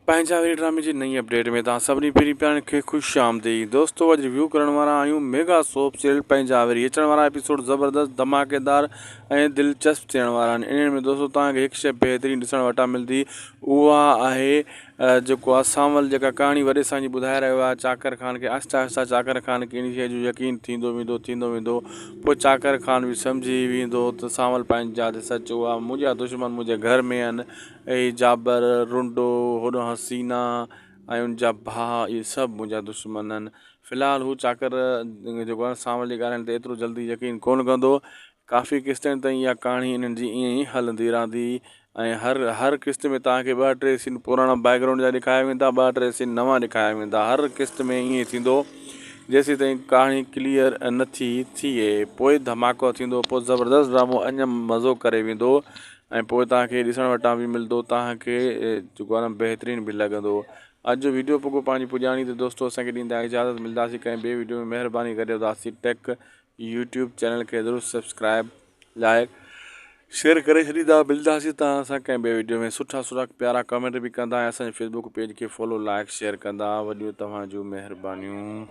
पंहिंजावेरी ड्रामे जी नई अपडेट में तव्हां सभिनी पहिरीं प्यारनि खे ख़ुशि आमदीद। दोस्तों अॼु रिव्यू करण वारा आहियूं मेगा सोप सीरियल पंहिंजावेरी। अचण वारा एपिसोड ज़बरदस्त धमाकेदार ऐं दिलचस्प थियण वारा आहिनि। इन्हनि में दोस्तों तव्हांखे हिकु शइ बहितरीनु ॾिसण वटां मिलंदी, उहा आहे जेको आहे सांवल जेका कहाणी वॾे सांजी ॿुधाए रहियो आहे। चाकर खान खे आहिस्ता आहिस्ता चाकर खान खे इन शइ जो यकीन थींदो वेंदो। पोइ चाकर खान बि सम्झी वेंदो त सांवल पंहिंजा सचु आहे, मुंहिंजा दुश्मन मुंहिंजे घर में आहिनि। ऐं जाबर रुंडो होॾो हसीना ऐं उनजा भाउ, इहे सभु मुंहिंजा दुश्मन आहिनि। फ़िलहालु हू चाकर जेको आहे सांवल जी ॻाल्हाइण ते एतिरो जल्दी यकीन कोन कंदो। काफ़ी क़िस्तनि ताईं इहा कहाणी इन्हनि जी ईअं ई हलंदी रहंदी ऐं हर क़िस्त में तव्हांखे 2-3 सीन पुराणा बैकग्राउंड जा ॾेखारिया वेंदा, 2-3 सीन नवां ॾेखारिया वेंदा। हर क़िस्त में ईअं थींदो जेसीं ताईं कहाणी क्लियर नथी थिए। पोइ धमाको थींदो, पोइ ज़बरदस्त ड्रामो अञा मज़ो करे वेंदो ऐं पोइ तव्हांखे ॾिसण वटां बि मिलंदो, तव्हांखे जेको आहे न बहितरीनु बि लॻंदो। अॼु जो वीडियो पोइ पंहिंजी पुॼाणी त दोस्तों असांखे ॾींदा इजाज़त। मिलंदासीं कंहिं ॿिए वीडियो में। महिरबानी करे उदासी टेक यूट्यूब चैनल खे ज़रूरु सब्सक्राइब लाइक शेयर करे छॾींदा। मिलंदासीं तव्हां सां कंहिं ॿिए वीडियो में। सुठा प्यारा कमेंट बि कंदा ऐं असांजे फेसबुक पेज खे फॉलो लाइक शेयर कंदा। वॾियूं तव्हां जूं महिरबानियूं।